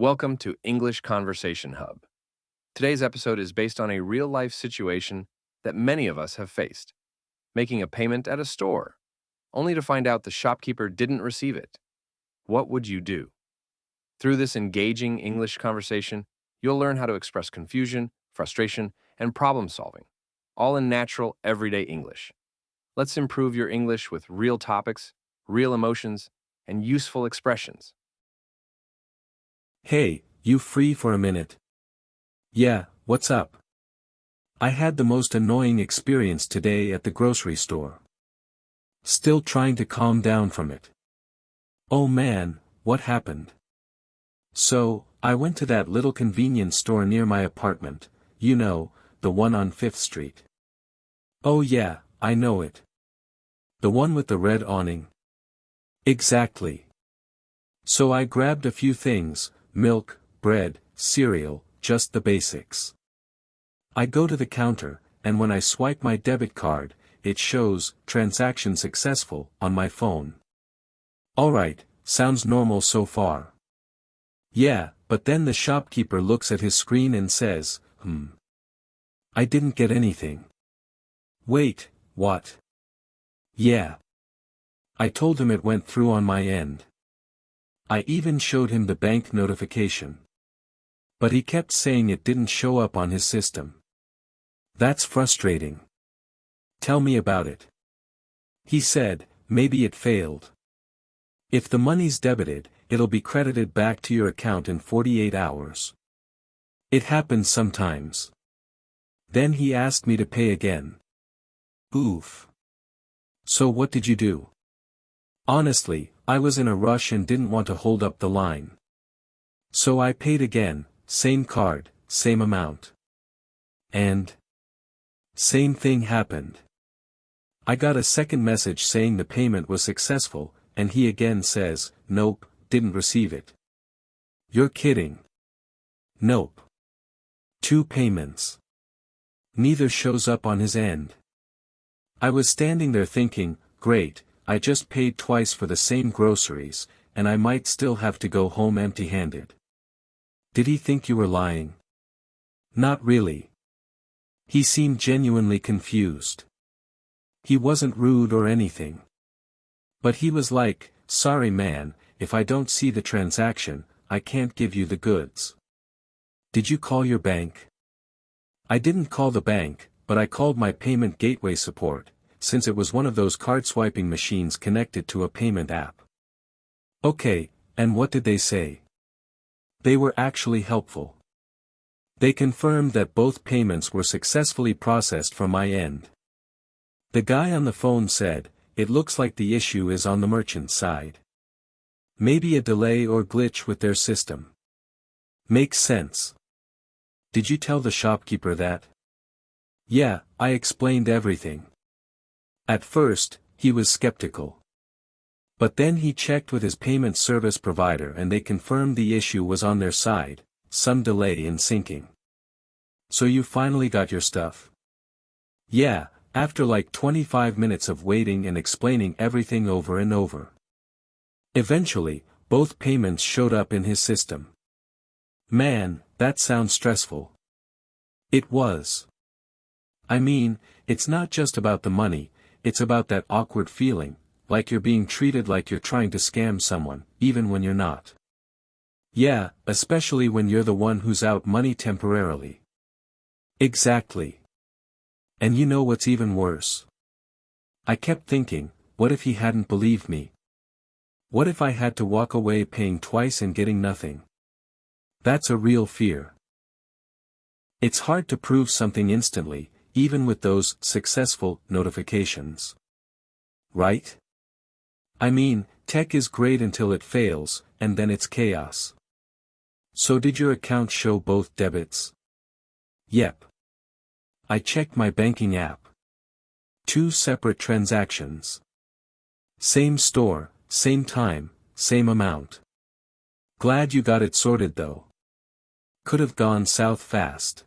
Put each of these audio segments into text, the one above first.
Welcome to English Conversation Hub. Today's episode is based on a real-life situation that many of us have faced. Making a payment at a store, only to find out the shopkeeper didn't receive it. What would you do? Through this engaging English conversation, you'll learn how to express confusion, frustration, and problem-solving, all in natural, everyday English. Let's improve your English with real topics, real emotions, and useful expressions. Hey, you free for a minute? Yeah, what's up? I had the most annoying experience today at the grocery store. Still trying to calm down from it. Oh man, what happened? So, I went to that little convenience store near my apartment, you know, the one on 5th Street. Oh yeah, I know it. The one with the red awning. Exactly. So I grabbed a few things, milk, bread, cereal, just the basics. I go to the counter, and when I swipe my debit card, it shows, transaction successful, on my phone. Alright, sounds normal so far. Yeah, but then the shopkeeper looks at his screen and says, I didn't get anything. Wait, what? Yeah. I told him it went through on my end. I even showed him the bank notification. But he kept saying it didn't show up on his system. That's frustrating. Tell me about it. He said, maybe it failed. If the money's debited, it'll be credited back to your account in 48 hours. It happens sometimes. Then he asked me to pay again. Oof. So what did you do? Honestly, I was in a rush and didn't want to hold up the line. So I paid again, same card, same amount. And same thing happened. I got a second message saying the payment was successful, and he again says, nope, didn't receive it. You're kidding. Nope. 2 payments. Neither shows up on his end. I was standing there thinking, great, I just paid twice for the same groceries, and I might still have to go home empty-handed. Did he think you were lying? Not really. He seemed genuinely confused. He wasn't rude or anything. But he was like, sorry man, if I don't see the transaction, I can't give you the goods. Did you call your bank? I didn't call the bank, but I called my payment gateway support, since it was one of those card swiping machines connected to a payment app. Okay, and what did they say? They were actually helpful. They confirmed that both payments were successfully processed from my end. The guy on the phone said, it looks like the issue is on the merchant's side. Maybe a delay or glitch with their system. Makes sense. Did you tell the shopkeeper that? Yeah, I explained everything. At first, he was skeptical. But then he checked with his payment service provider and they confirmed the issue was on their side, some delay in syncing. So you finally got your stuff? Yeah, after like 25 minutes of waiting and explaining everything over and over. Eventually, both payments showed up in his system. Man, that sounds stressful. It was. I mean, it's not just about the money, it's about that awkward feeling, like you're being treated like you're trying to scam someone, even when you're not. Yeah, especially when you're the one who's out money temporarily. Exactly. And you know what's even worse? I kept thinking, what if he hadn't believed me? What if I had to walk away paying twice and getting nothing? That's a real fear. It's hard to prove something instantly, even with those successful notifications. Right? I mean, tech is great until it fails, and then it's chaos. So did your account show both debits? Yep. I checked my banking app. 2 separate transactions. Same store, same time, same amount. Glad you got it sorted though. Could have gone south fast.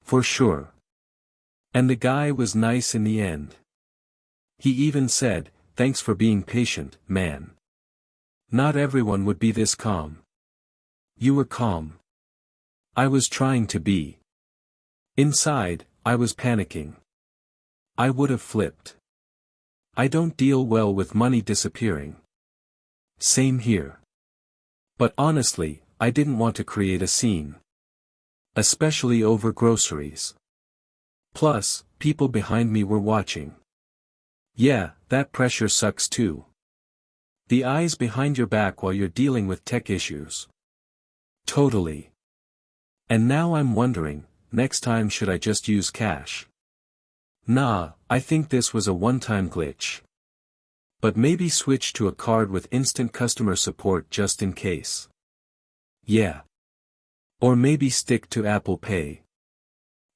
For sure. And the guy was nice in the end. He even said, thanks for being patient, man. Not everyone would be this calm. You were calm. I was trying to be. Inside, I was panicking. I would have flipped. I don't deal well with money disappearing. Same here. But honestly, I didn't want to create a scene. Especially over groceries. Plus, people behind me were watching. Yeah, that pressure sucks too. The eyes behind your back while you're dealing with tech issues. Totally. And now I'm wondering, next time should I just use cash? Nah, I think this was a one-time glitch. But maybe switch to a card with instant customer support just in case. Yeah. Or maybe stick to Apple Pay.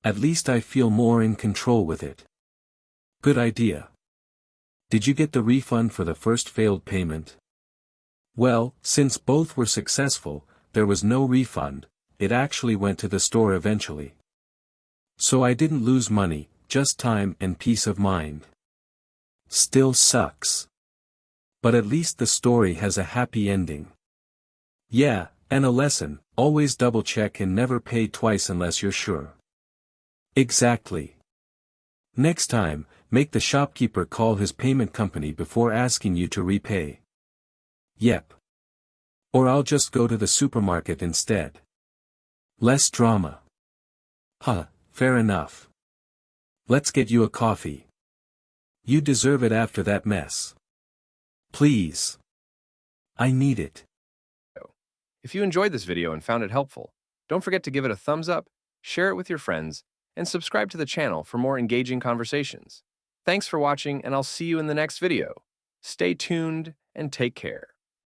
At least I feel more in control with it. Good idea. Did you get the refund for the first failed payment? Well, since both were successful, there was no refund, it actually went to the store eventually. So I didn't lose money, just time and peace of mind. Still sucks. But at least the story has a happy ending. Yeah, and a lesson, always double check and never pay twice unless you're sure. Exactly. Next time, make the shopkeeper call his payment company before asking you to repay. Yep. Or I'll just go to the supermarket instead. Less drama. Huh, fair enough. Let's get you a coffee. You deserve it after that mess. Please. I need it. If you enjoyed this video and found it helpful, don't forget to give it a thumbs up, share it with your friends, and subscribe to the channel for more engaging conversations. Thanks for watching, and I'll see you in the next video. Stay tuned and take care.